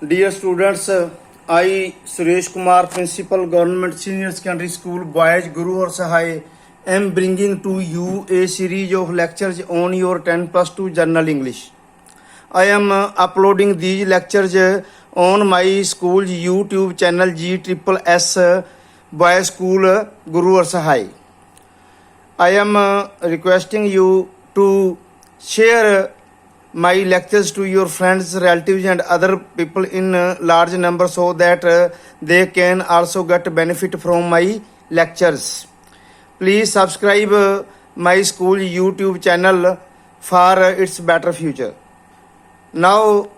Dear students, I Suresh Kumar, Principal Government Senior Secondary School, Boys, Guru Har Sahai, am bringing to you a series of lectures on your 10 plus 2 Journal English. I am uploading these lectures on my school's YouTube channel GSSS Boys School Guru Har Sahai. I am requesting you to share my lectures to your friends, relatives and other people in large number so that they can also get benefit from my lectures. Please subscribe my school YouTube channel for its better future. Now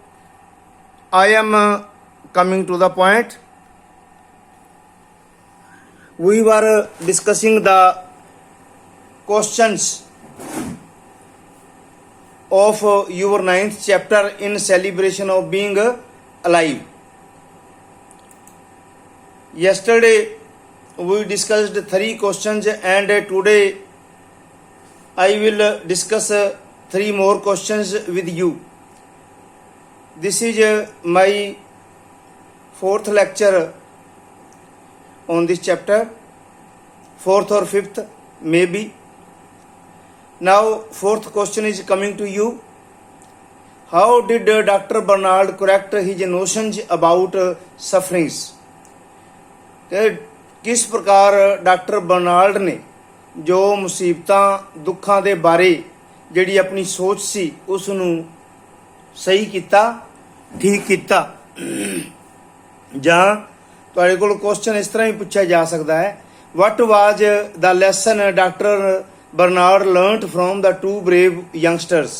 I am coming to the point. We were discussing the questions of your 9th chapter in celebration of being alive. Yesterday we discussed 3 questions and today I will discuss 3 more questions with you. This is my 4th lecture on this chapter, 4th or 5th maybe. Now 4th question is coming to you. How did Dr. Barnard correct his notions about sufferings? किस प्रकार doctor Bernard ने जो मुसीबतां दुखां दे बारे ਜਿਹੜੀ ਆਪਣੀ ਸੋਚ ਸੀ ਉਸ ਨੂੰ ਸਹੀ ਕੀਤਾ, ਠੀਕ ਕੀਤਾ। ਜਾਂ ਤੁਹਾਡੇ ਕੋਲ ਕੁਐਸਚਨ ਇਸ ਤਰ੍ਹਾਂ ਹੀ ਪੁੱਛਿਆ ਜਾ ਸਕਦਾ ਹੈ, what was the lesson Dr. Barnard learnt from the 2 brave youngsters?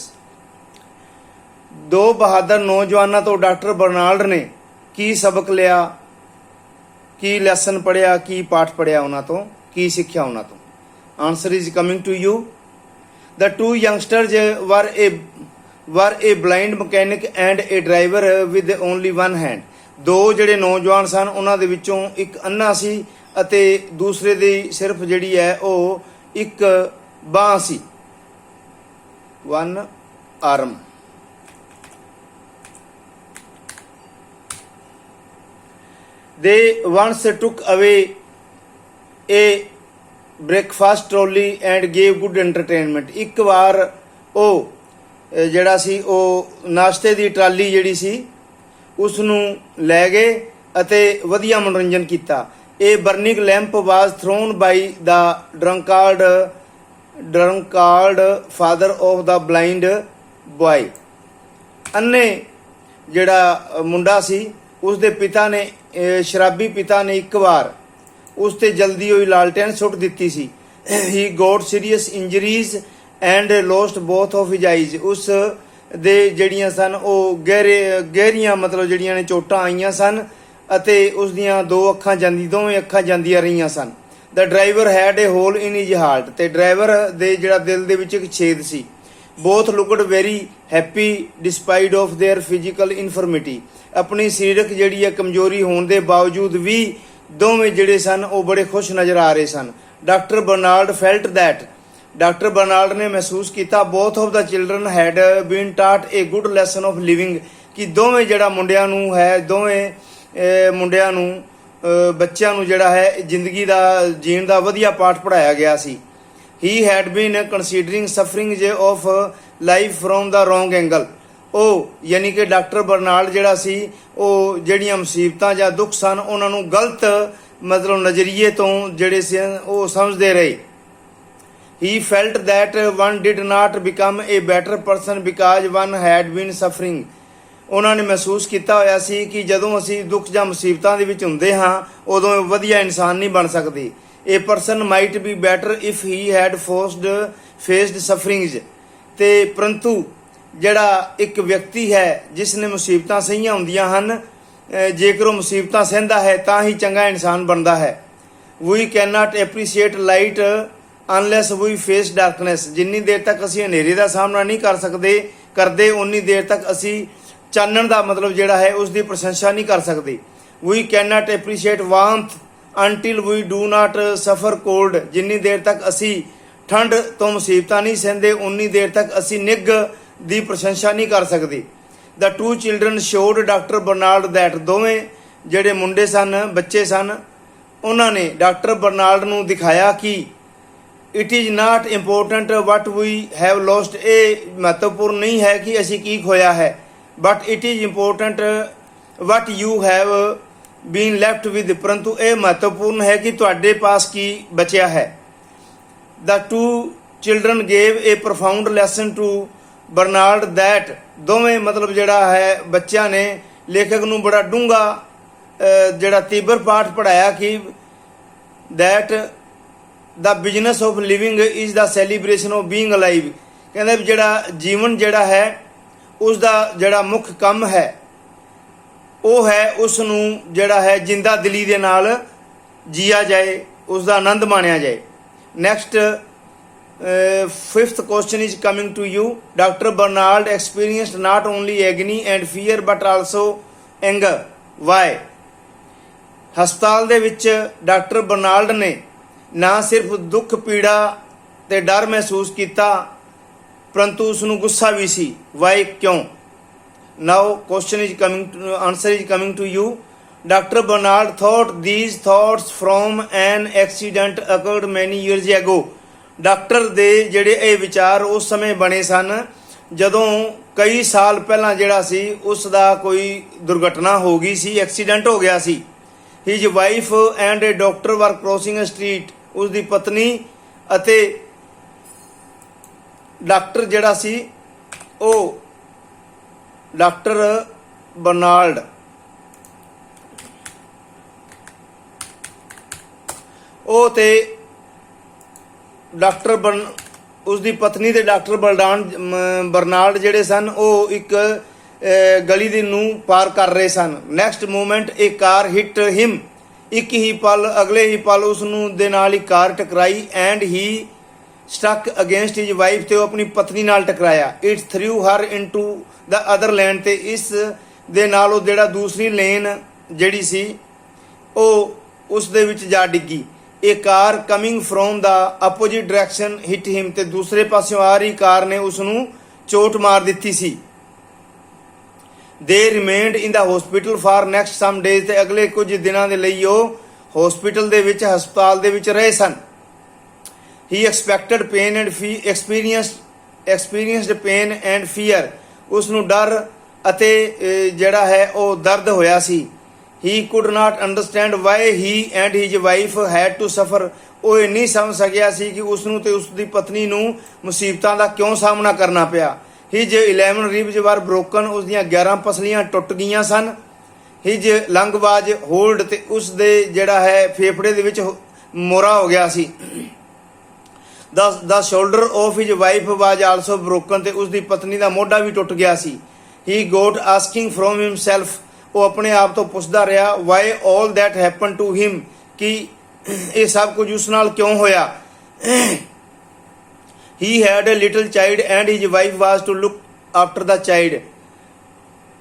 2 Bahadur ਨੌਜਵਾਨਾਂ ਤੋਂ ਡਾਕਟਰ ਬਰਨਾਲਡ ਨੇ ਕੀ ਸਬਕ ਲਿਆ, ਕੀ ਲੈਸਨ ਪੜਿਆ, ਕੀ ਪਾਠ ਪੜਿਆ ਉਹਨਾਂ ਤੋਂ, ਕੀ ਸਿੱਖਿਆ ਉਹਨਾਂ ਤੋਂ? Answer is coming to you. The 2 youngsters were a blind mechanic and a driver with only one hand. 2 ਜਿਹੜੇ ਨੌਜਵਾਨ ਸਨ ਉਹਨਾਂ ਦੇ ਵਿੱਚੋਂ ਇੱਕ ਅੰਨਾ ਸੀ ਅਤੇ ਦੂਸਰੇ ਦੀ ਸਿਰਫ ਜਿਹੜੀ ਹੈ ਉਹ ਇੱਕ ਬਾਂਹ ਸੀ, one arm. They once took away a breakfast trolley and gave good entertainment. ਇੱਕ ਵਾਰ ਉਹ ਜਿਹੜਾ ਸੀ ਉਹ ਨਾਸ਼ਤੇ ਦੀ ਟਰਾਲੀ ਜਿਹੜੀ ਸੀ ਉਸ ਨੂੰ ਲੈ ਗਏ ਅਤੇ ਵਧੀਆ ਮਨੋਰੰਜਨ ਕੀਤਾ. A burning lamp was thrown by the drunkard father of the blind boy. ਅੰਨੇ ਜਿਹੜਾ ਮੁੰਡਾ ਸੀ ਉਸ ਦੇ ਪਿਤਾ ਨੇ, ਸ਼ਰਾਬੀ ਪਿਤਾ ਨੇ ਇੱਕ ਵਾਰ ਉਸ ਤੇ ਜਲਦੀ ਹੋਈ ਲਾਲਟੈਨ ਸੁੱਟ ਦਿੱਤੀ ਸੀ. He got serious injuries and lost both of his eyes. ਉਸ ਦੇ ਜਿਹੜੀਆਂ ਸਨ ਉਹ ਗਹਿਰੀਆਂ ਮਤਲਬ ਜਿਹੜੀਆਂ ਨੇ ਚੋਟਾਂ ਆਈਆਂ ਸਨ ਅਤੇ ਉਸ ਦੀਆਂ 2 ਅੱਖਾਂ ਦੋਵੇਂ ਅੱਖਾਂ ਜਾਂਦੀਆਂ ਰਹੀਆਂ ਸਨ. The driver had a hole in his heart. ਤੇ ਡਰਾਈਵਰ ਦੇ ਜਿਹੜਾ ਦਿਲ ਦੇ ਵਿੱਚ ਇੱਕ ਛੇਦ ਸੀ. Both looked very happy despite of their physical infirmity. ਆਪਣੀ ਸਰੀਰਕ ਜਿਹੜੀ ਹੈ ਕਮਜ਼ੋਰੀ ਹੋਣ ਦੇ ਬਾਵਜੂਦ ਵੀ ਦੋਵੇਂ ਜਿਹੜੇ ਸਨ ਉਹ ਬੜੇ ਖੁਸ਼ ਨਜ਼ਰ ਆ ਰਹੇ ਸਨ. Doctor Barnard felt that. Doctor Barnard ਨੇ ਮਹਿਸੂਸ ਕੀਤਾ both of the children had been taught a good lesson of living. ਕਿ ਦੋਵੇਂ ਜਿਹੜਾ ਮੁੰਡਿਆਂ ਨੂੰ ਹੈ, ਦੋਵੇਂ ਮੁੰਡਿਆਂ ਨੂੰ ਬੱਚਿਆਂ ਨੂੰ ਜਿਹੜਾ ਹੈ ਜ਼ਿੰਦਗੀ ਦਾ ਜੀਣ ਦਾ ਵਧੀਆ ਪਾਠ ਪੜਾਇਆ ਗਿਆ ਸੀ. He had been considering sufferings of life from the wrong angle. ਉਹ ਯਾਨੀ ਕਿ ਡਾਕਟਰ ਬਰਨਾਲਡ ਜਿਹੜਾ ਸੀ ਉਹ ਜਿਹੜੀਆਂ ਮੁਸੀਬਤਾਂ ਜਾਂ ਦੁੱਖ ਸਨ ਉਹਨਾਂ ਨੂੰ ਗਲਤ ਮਤਲਬ ਨਜ਼ਰੀਏ ਤੋਂ ਜਿਹੜੇ ਸੀ ਉਹ ਸਮਝਦੇ ਰਹੇ. He felt that one did not become a better person because one had been suffering. ਉਹਨਾਂ ਨੇ ਮਹਿਸੂਸ ਕੀਤਾ ਹੋਇਆ ਸੀ ਕਿ ਜਦੋਂ ਅਸੀਂ ਦੁੱਖ ਜਾਂ ਮੁਸੀਬਤਾਂ ਦੇ ਵਿੱਚ ਹੁੰਦੇ ਹਾਂ ਉਦੋਂ ਵਧੀਆ ਇਨਸਾਨ ਨਹੀਂ ਬਣ ਸਕਦੇ. A person might be better if he had faced sufferings. ਤੇ ਪਰੰਤੂ ਜਿਹੜਾ ਇੱਕ ਵਿਅਕਤੀ ਹੈ ਜਿਸ ਨੇ ਮੁਸੀਬਤਾਂ ਸਹੀਆਂ ਹੁੰਦੀਆਂ ਹਨ, ਜੇਕਰ ਉਹ ਮੁਸੀਬਤਾਂ ਸਹਿੰਦਾ ਹੈ ਤਾਂ ਹੀ ਚੰਗਾ ਇਨਸਾਨ ਬਣਦਾ ਹੈ. We cannot appreciate light unless we face darkness. ਜਿੰਨੀ ਦੇਰ ਤੱਕ ਅਸੀਂ ਹਨੇਰੇ ਦਾ ਸਾਹਮਣਾ ਨਹੀਂ ਕਰਦੇ ਉਨੀ ਦੇਰ ਤੱਕ ਅਸੀਂ ਚਾਨਣ ਦਾ ਮਤਲਬ ਜਿਹੜਾ ਹੈ ਉਸ ਦੀ ਪ੍ਰਸ਼ੰਸਾ ਨਹੀਂ ਕਰ ਸਕਦੇ. We cannot appreciate warmth until we do not suffer cold. ਜਿੰਨੀ ਦੇਰ ਤੱਕ ਅਸੀਂ ਠੰਡ ਤੋਂ ਮੁਸੀਬਤਾਂ ਨਹੀਂ ਸਹਿੰਦੇ ਉਨੀ ਦੇਰ ਤੱਕ ਅਸੀਂ ਨਿੱਘ ਦੀ ਪ੍ਰਸ਼ੰਸਾ ਨਹੀਂ ਕਰ ਸਕਦੇ. The two children showed doctor Barnard that दोवें ਜਿਹੜੇ ਮੁੰਡੇ ਸਨ ਬੱਚੇ ਸਨ ਉਹਨਾਂ ਨੇ ਡਾਕਟਰ ਬਰਨਾਲਡ ਨੂੰ ਦਿਖਾਇਆ ਕਿ it is not important what we have lost. ਇਹ ਮਹੱਤਵਪੂਰਨ ਨਹੀਂ ਹੈ ਕਿ ਅਸੀਂ ਕੀ ਖੋਇਆ ਹੈ, but it is important what you have been left with, ਪਰੰਤੂ ਇਹ ਮਹੱਤਵਪੂਰਨ ਹੈ ਕਿ ਤੁਹਾਡੇ ਪਾਸ ਕੀ ਬਚਿਆ ਹੈ। The two children gave a profound lesson to Barnard that ਦੋਵੇਂ ਮਤਲਬ ਜਿਹੜਾ ਹੈ ਬੱਚਿਆਂ ਨੇ ਲੇਖਕ ਨੂੰ ਬੜਾ ਡੂੰਘਾ ਜਿਹੜਾ ਤੀਬਰ ਪਾਠ ਪੜਾਇਆ ਕਿ that the business of living is the celebration of being alive. ਕਹਿੰਦੇ ਵੀ ਜਿਹੜਾ ਜੀਵਨ ਜਿਹੜਾ ਹੈ ਉਸ ਦਾ ਜਿਹੜਾ ਮੁੱਖ ਕੰਮ ਹੈ ਉਹ ਹੈ ਉਸ ਨੂੰ ਜਿਹੜਾ ਹੈ ਜਿੰਦਾ ਦਿਲੀ ਦੇ ਨਾਲ ਜੀਆ ਜਾਏ, ਉਸ ਦਾ ਆਨੰਦ ਮਾਣਿਆ ਜਾਏ। Next fifth question is coming to you. Dr. Bernard experienced not only agony and fear but also anger. Why? ਹਸਪਤਾਲ ਦੇ ਵਿੱਚ ਡਾਕਟਰ ਬਰਨਾਲਡ ਨੇ ਨਾ ਸਿਰਫ ਦੁੱਖ ਪੀੜਾ ਤੇ ਡਰ ਮਹਿਸੂਸ ਕੀਤਾ ਪਰੰਤੂ ਉਸ ਨੂੰ ਗੁੱਸਾ ਵੀ ਸੀ। ਵਾਈ ਕਿਉਂ? Now question is coming to answer is coming to you. Doctor Barnard thought these thoughts from an accident occurred many years ago. Doctor ਦੇ ਜਿਹੜੇ ਇਹ ਵਿਚਾਰ ਉਸ ਸਮੇਂ ਬਣੇ ਸਨ ਜਦੋਂ ਕਈ ਸਾਲ ਪਹਿਲਾਂ ਜਿਹੜਾ ਸੀ ਉਸ ਦਾ ਕੋਈ ਦੁਰਘਟਨਾ ਹੋ ਗਈ ਸੀ, ਐਕਸੀਡੈਂਟ ਹੋ ਗਿਆ ਸੀ। His wife and a doctor were crossing a street. ਉਸ ਦੀ ਪਤਨੀ ਅਤੇ ਡਾਕਟਰ ਜਿਹੜਾ ਸੀ ਉਹ ਡਾਕਟਰ ਬਰਨਾਲਡ ਉਹ ਤੇ ਡਾਕਟਰ ਉਸ ਦੀ ਪਤਨੀ ਤੇ ਡਾਕਟਰ ਬਰਨਾਲਡ ਜਿਹੜੇ ਸਨ ਉਹ ਇੱਕ ਗਲੀ ਦੇ ਨੂੰ ਪਾਰ ਕਰ ਰਹੇ ਸਨ। ਨੈਕਸਟ ਮੂਮੈਂਟ ਇਹ ਕਾਰ ਹਿੱਟ ਹਿਮ। ਇੱਕ ਹੀ ਪਲ ਅਗਲੇ ਹੀ ਪਲ ਉਸ ਨੂੰ ਦੇ ਨਾਲ ਹੀ ਕਾਰ ਟਕਰਾਈ and he stuck against his wife ਤੇ ਉਹ ਆਪਣੀ ਪਤਨੀ ਨਾਲ ਟਕਰਾਇਆ। It threw her into the other lane ਤੇ ਇਸ ਦੇ ਨਾਲ ਉਹ ਜਿਹੜਾ ਦੂਸਰੀ ਲੇਨ ਜਿਹੜੀ ਸੀ ਉਹ ਉਸ ਦੇ ਵਿੱਚ ਜਾ ਡਿੱਗੀ। ਇਹ car coming from the opposite direction hit him ਤੇ ਦੂਸਰੇ ਪਾਸਿਓਂ ਆ ਰਹੀ ਕਾਰ ਨੇ ਉਸ ਨੂੰ ਚੋਟ ਮਾਰ ਦਿੱਤੀ ਸੀ। They remained in the hospital for next some days ਤੇ ਅਗਲੇ ਕੁਝ ਦਿਨਾਂ ਦੇ ਲਈ ਉਹ ਹਸਪੀਟਲ ਦੇ ਵਿੱਚ ਹਸਪਤਾਲ ਦੇ ਵਿੱਚ ਰਹੇ ਸਨ। He expected pain and experienced pain and fear. ਉਸ ਨੂੰ ਡਰ ਅਤੇ ਜਿਹੜਾ ਹੈ ਉਹ ਦਰਦ ਹੋਇਆ ਸੀ। He could not understand why he and his wife had to suffer. ਉਹ ਇਹ ਨਹੀਂ ਸਮਝ ਸਕਿਆ ਸੀ ਕਿ ਉਸ ਨੂੰ ਤੇ ਉਸ ਦੀ ਪਤਨੀ ਨੂੰ ਮੁਸੀਬਤਾਂ ਦਾ ਕਿਉਂ ਸਾਹਮਣਾ ਕਰਨਾ ਪਿਆ। ਹਿਜ 11 ਰਿਬਸ ਵਰ ਬ੍ਰੋਕਨ। ਉਸ ਦੀਆਂ 11 ਪਸਲੀਆਂ ਟੁੱਟ ਗਈਆਂ ਸਨ। ਹਿਜ ਲੰਗ ਵਾਜ ਹੋਲਡ ਤੇ ਉਸ ਦੇ ਜਿਹੜਾ ਹੈ ਫੇਫੜੇ ਦੇ ਵਿੱਚ ਮੋਰਾ ਹੋ ਗਿਆ ਸੀ। The shoulder of his wife was also broken ਤੇ ਉਸ ਦੀ ਪਤਨੀ ਦਾ ਮੋਢਾ ਵੀ ਟੁੱਟ ਗਿਆ ਸੀ। He got asking from himself. ਉਹ ਆਪਣੇ ਆਪ ਤੋਂ ਪੁੱਛਦਾ ਰਿਹਾ why all that happen to him ਕਿ ਇਹ ਸਭ ਕੁਝ ਉਸ ਨਾਲ ਕਿਉਂ ਹੋਇਆ। He had a little child and his wife was to look after the child.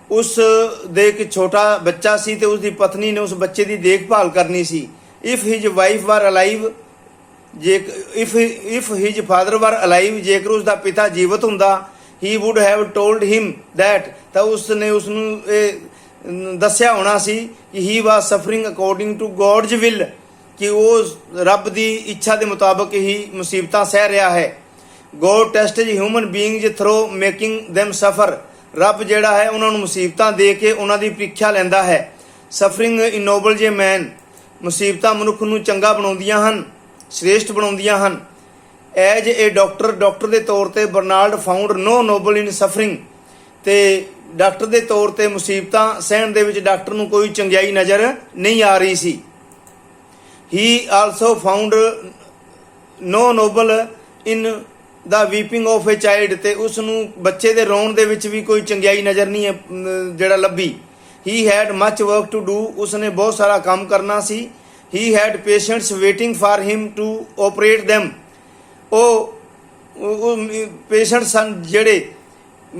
ਉਸ ਦੇ ਇੱਕ ਛੋਟਾ ਬੱਚਾ ਸੀ ਤੇ ਉਸ ਦੀ ਪਤਨੀ ਨੇ ਉਸ ਬੱਚੇ ਦੀ ਦੇਖਭਾਲ ਕਰਨੀ ਸੀ। If his wife were alive, if his father were alive, ਜੇਕਰ ਉਸ ਦਾ ਪਿਤਾ ਜੀਵਤ ਹੁੰਦਾ he would have told him that ਤਾਂ ਉਸ ਨੇ ਉਸ ਨੂੰ ਇਹ ਦੱਸਿਆ ਹੋਣਾ ਸੀ ਕਿ he was suffering according to God's will ਕਿ ਉਹ ਰੱਬ ਦੀ ਇੱਛਾ ਦੇ ਮੁਤਾਬਕ ਹੀ ਮੁਸੀਬਤਾਂ ਸਹਿ ਰਿਹਾ ਹੈ। God tests human beings through making them suffer. ਰੱਬ ਜਿਹੜਾ ਹੈ ਉਹਨਾਂ ਨੂੰ ਮੁਸੀਬਤਾਂ ਦੇ ਕੇ ਉਹਨਾਂ ਦੀ ਪ੍ਰੀਖਿਆ ਲੈਂਦਾ ਹੈ। Suffering ennobles a man. ਮੁਸੀਬਤਾਂ ਮਨੁੱਖ ਨੂੰ ਚੰਗਾ ਬਣਾਉਂਦੀਆਂ ਹਨ, ਸ਼੍ਰੇਸ਼ਟ ਬਣਾਉਂਦੀਆਂ ਹਨ। ਐਜ ਏ ਡਾਕਟਰ ਦੇ ਤੌਰ ਤੇ ਬਰਨਾਲਡ ਫਾਊਂਡ ਨੋ ਨੋਬਲ ਇਨ ਸਫਰਿੰਗ। ਤੇ ਡਾਕਟਰ ਦੇ ਤੌਰ ਤੇ ਮੁਸੀਬਤਾਂ ਸਹਿਣ ਦੇ ਵਿੱਚ ਡਾਕਟਰ ਨੂੰ ਕੋਈ ਚੰਗਿਆਈ ਨਜ਼ਰ ਨਹੀਂ ਆ ਰਹੀ ਸੀ। He also found no noble in the weeping of a child ਤੇ ਉਸ ਨੂੰ ਬੱਚੇ ਦੇ ਰੋਣ ਦੇ ਵਿੱਚ ਵੀ ਕੋਈ ਚੰਗਿਆਈ ਨਜ਼ਰ ਨਹੀਂ ਜਿਹੜਾ ਲੱਭੀ। He had much work to do. ਉਸਨੇ ਬਹੁਤ ਸਾਰਾ ਕੰਮ ਕਰਨਾ ਸੀ। He had patients waiting for him to operate them. ਉਹ ਪੇਸ਼ੈਂਟ ਸਨ ਜਿਹੜੇ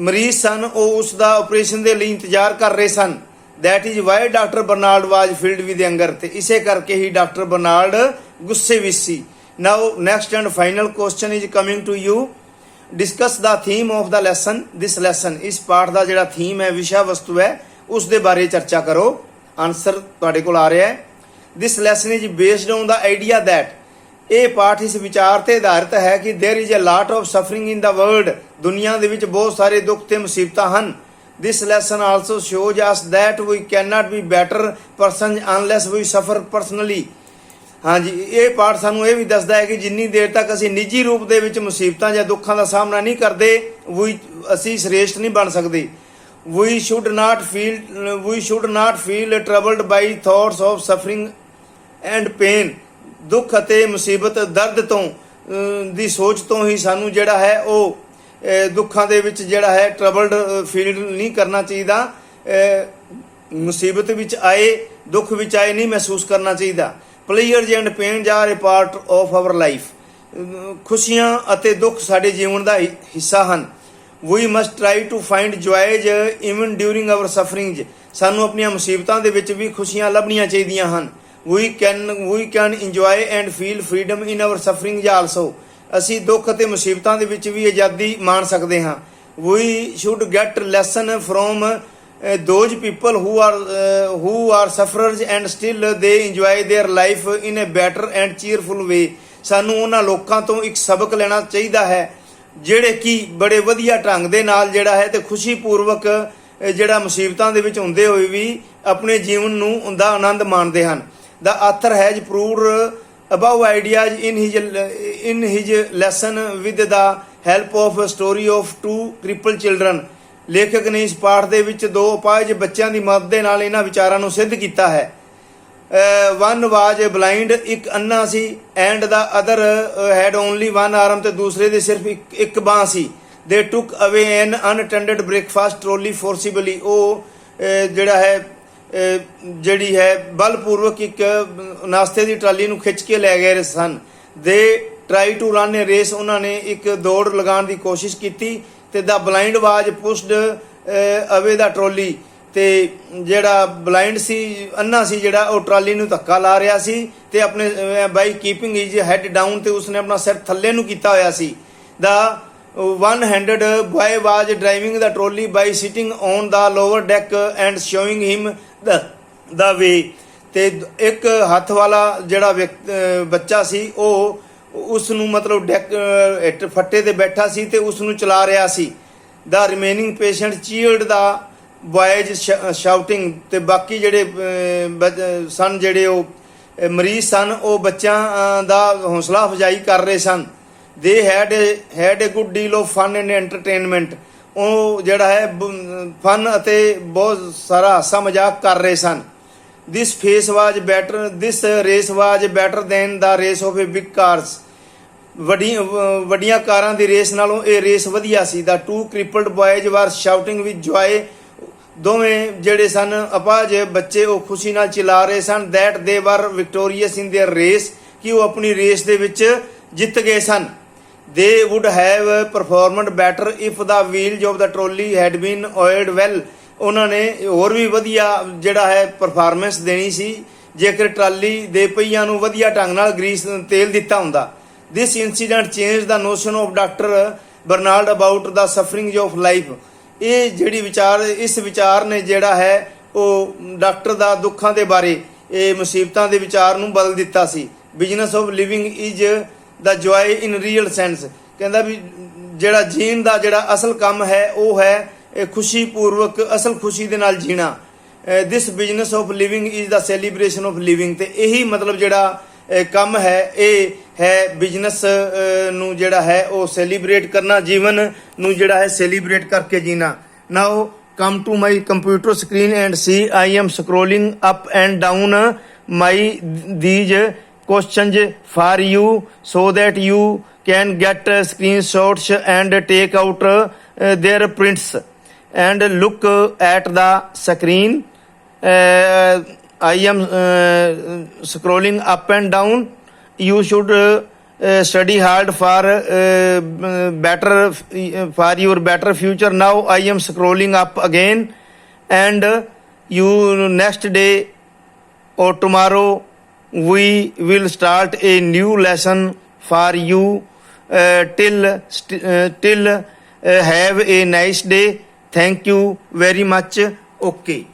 ਮਰੀਜ਼ ਸਨ ਉਹ ਉਸ ਦਾ ਆਪਰੇਸ਼ਨ ਦੇ ਲਈ ਇੰਤਜ਼ਾਰ ਕਰ ਰਹੇ ਸਨ। That is why doctor Bernard ਵਾਜ ਫਿਲਡ ਵਿਦ ਐਂਗਰ ਤੇ ਇਸੇ ਕਰਕੇ ਹੀ ਡਾਕਟਰ ਬਰਨਾਲਡ ਗੁੱਸੇ ਵਿੱਚ ਸੀ। Now next and final question is coming to you. Discuss the theme of the lesson this lesson. इस पाठ का जिहड़ा थीम है, विषय वस्तु है, उस दे बारे चर्चा करो। आंसर तुहाडे कोल आ रहा है। This lesson is based on the idea that, ये पाठ इस विचार ते आधारित है कि there is a lot of suffering in the world, दुनिया दे विच बहुत सारे दुख ते मुसीबतां हन। This lesson also shows us that we can not be better person unless we suffer personally. हाँ जी, ये पाठ सानू ये भी दसदा है कि जिन्नी देर तक असी निजी रूप दे विच मुसीबतां या दुखां का सामना नहीं करते, असी श्रेष्ठ नहीं बन सकते। We should not feel troubled by thoughts of suffering and pain. दुख अते मुसीबत दर्द तो दी सोच तो ही सानू जिहड़ा है वो दुखां दे विच जिहड़ा है ट्रबल्ड फील नहीं करना चाहिए। मुसीबत विच आए, दुख विच आए नहीं महसूस करना चाहिए। Pleasures and pain are a part of our life. खुशियां अते दुख साडे जीवन का हिस्सा हैं। We must try to find joys even during our suffering. सानू अपनी मुसीबतों के विच भी खुशियां लभनियां चाहिए हैं। We can enjoy and feel freedom in our suffering also. असी दुख अते मुसीबतों के विच भी आज़ादी मान सकते हाँ। We should get lesson from those people who are sufferers and still they enjoy their life in a better and cheerful way। सानू उन्हां लोकां तो एक सबक लेना चाहिए है ਜਿਹੜੇ कि बड़े वधिया ढंग दे नाल ਜਿਹੜਾ है ते खुशी पूर्वक ਜਿਹੜਾ मुसीबतां दे विच ਹੁੰਦੇ ਹੋਏ भी अपने जीवन ਨੂੰ ਦਾ आनंद माणदे ਹਨ। The author has proved above ideas in his lesson with the help of a story of two crippled children। ਲੇਖਕ ਨੇ ਇਸ ਪਾਠ ਦੇ ਵਿੱਚ ਦੋ ਅਪਾਹਜ ਬੱਚਿਆਂ ਦੀ ਮਦਦ ਦੇ ਨਾਲ ਇਹਨਾਂ ਵਿਚਾਰਾਂ ਨੂੰ ਸਿੱਧ ਕੀਤਾ ਹੈ। ਵਨ ਵਾਜ ਬਲਾਈਂਡ, ਇੱਕ ਅੰਨਾ ਸੀ, and the other had only one arm, ਤੇ ਦੂਸਰੇ ਦੇ ਸਿਰਫ ਇੱਕ ਬਾਂਹ ਸੀ। ਦੇ ਟੁਕ ਅਵੇ ਐਨ ਅਨਅਟੈਂਡਡ ਬ੍ਰੇਕਫਾਸਟ ਟਰੋਲੀ ਫੋਰਸੀਬਲੀ। ਉਹ ਜਿਹੜਾ ਹੈ ਜਿਹੜੀ ਹੈ ਬਲਪੂਰਵਕ ਇੱਕ ਨਾਸ਼ਤੇ ਦੀ ਟਰਾਲੀ ਨੂੰ ਖਿੱਚ ਕੇ ਲੈ ਗਏ ਸਨ। They try to run a race, ਉਹਨਾਂ ਨੇ ਇੱਕ ਦੌੜ ਲਗਾਉਣ ਦੀ ਕੋਸ਼ਿਸ਼ ਕੀਤੀ। ਤੇ ਦਾ ਬਲਾਈਂਡ ਵਾਜ ਪੁਸ਼ਡ ਅਵੇ ਦਾ ਟਰੋਲੀ, ਤੇ ਜਿਹੜਾ ਬਲਾਈਂਡ ਸੀ, ਅੰਨਾ ਸੀ ਜਿਹੜਾ, ਉਹ ਟਰਾਲੀ ਨੂੰ ਧੱਕਾ ਲਾ ਰਿਹਾ ਸੀ ਤੇ ਆਪਣੇ by keeping his head down, ਤੇ ਉਸਨੇ ਆਪਣਾ ਸਿਰ ਥੱਲੇ ਨੂੰ ਕੀਤਾ ਹੋਇਆ ਸੀ। The one handed boy was driving the trolley by sitting on the lower deck and showing him the way. ਤੇ ਇੱਕ ਹੱਥ ਵਾਲਾ ਜਿਹੜਾ ਬੱਚਾ ਸੀ ਉਹ ਉਸ ਨੂੰ ਮਤਲਬ ਡੈਕ ਫੱਟੇ ਤੇ ਬੈਠਾ ਸੀ ਤੇ ਉਸ ਨੂੰ ਚਲਾ ਰਿਹਾ ਸੀ। ਦਾ ਰਿਮੇਨਿੰਗ ਪੇਸ਼ੈਂਟ ਚੀਅਰਡ ਦਾ ਬॉयਜ਼ ਸ਼ਾਊਟਿੰਗ, ਤੇ ਬਾਕੀ ਜਿਹੜੇ ਸਨ ਜਿਹੜੇ ਉਹ ਮਰੀਜ਼ ਸਨ ਉਹ ਬੱਚਿਆਂ ਦਾ ਹੌਸਲਾ ਅਫਜ਼ਾਈ ਕਰ ਰਹੇ ਸਨ। ਦੇ head A good deal of fun and entertainment. ਉਹ ਜਿਹੜਾ ਹੈ ਫਨ ਅਤੇ ਬਹੁਤ ਸਾਰਾ ਹਾਸਾ ਮਜ਼ਾਕ ਕਰ ਰਹੇ ਸਨ। This race was better than the race of a big cars. ਵੱਡੀਆਂ ਕਾਰਾਂ ਦੀ ਰੇਸ ਨਾਲੋਂ ਇਹ ਰੇਸ ਵਧੀਆ ਸੀ। The two crippled boys were shouting with joy. ਦੋਵੇਂ ਜਿਹੜੇ ਸਨ ਅਪਾਹਜ ਬੱਚੇ ਉਹ ਖੁਸ਼ੀ ਨਾਲ ਚਿਲਾ ਰਹੇ ਸਨ। ਦੈਟ ਦੇ ਵਰ ਵਿਕਟੋਰੀਅਸ ਇਨ ਦੇਅਰ ਰੇਸ, ਕਿ ਉਹ ਆਪਣੀ ਰੇਸ ਦੇ ਵਿੱਚ ਜਿੱਤ ਗਏ ਸਨ। They would have performed better if the wheels of the trolley had been oiled well. ਉਹਨਾਂ ਨੇ ਹੋਰ ਵੀ ਵਧੀਆ ਜਿਹੜਾ ਹੈ ਪਰਫਾਰਮੈਂਸ ਦੇਣੀ ਸੀ ਜੇਕਰ ਟਰਾਲੀ ਦੇ ਪਹੀਆਂ ਨੂੰ ਵਧੀਆ ਢੰਗ ਨਾਲ ਗਰੀਸ ਤੇਲ ਦਿੱਤਾ ਹੁੰਦਾ। This incident change the notion of doctor Bernard about the suffering of life. ਇਹ ਜਿਹੜੀ ਇਸ ਵਿਚਾਰ ਨੇ ਜਿਹੜਾ ਹੈ ਉਹ ਡਾਕਟਰ ਦਾ ਦੁੱਖਾਂ ਦੇ ਬਾਰੇ, ਇਹ ਮੁਸੀਬਤਾਂ ਦੇ ਵਿਚਾਰ ਨੂੰ ਬਦਲ ਦਿੱਤਾ ਸੀ। Business of living is the joy in real sense. ਕਹਿੰਦਾ ਵੀ ਜਿਹੜਾ ਜੀਣ ਦਾ ਜਿਹੜਾ ਅਸਲ ਕੰਮ ਹੈ ਉਹ ਹੈ ਖੁਸ਼ੀ ਪੂਰਵਕ ਅਸਲ ਖੁਸ਼ੀ ਦੇ ਨਾਲ ਜੀਣਾ। This business of living is the celebration of living. ਤੇ ਇਹੀ ਮਤਲਬ ਜਿਹੜਾ ਕੰਮ ਹੈ ਇਹ ਹੈ ਬਿਜ਼ਨਸ ਨੂੰ ਜਿਹੜਾ ਹੈ ਉਹ ਸੈਲੀਬ੍ਰੇਟ ਕਰਨਾ, ਜੀਵਨ ਨੂੰ ਜਿਹੜਾ ਹੈ ਸੈਲੀਬ੍ਰੇਟ ਕਰਕੇ ਜੀਣਾ। Now come to my computer screen and see I am scrolling up and down my these questions for you so that you can get screenshots and take out their prints and look at the screen. I am scrolling up and down. You should study hard for your better future. Now I am scrolling up again, and you next day or tomorrow we will start a new lesson for you. till have a nice day, thank you very much, okay.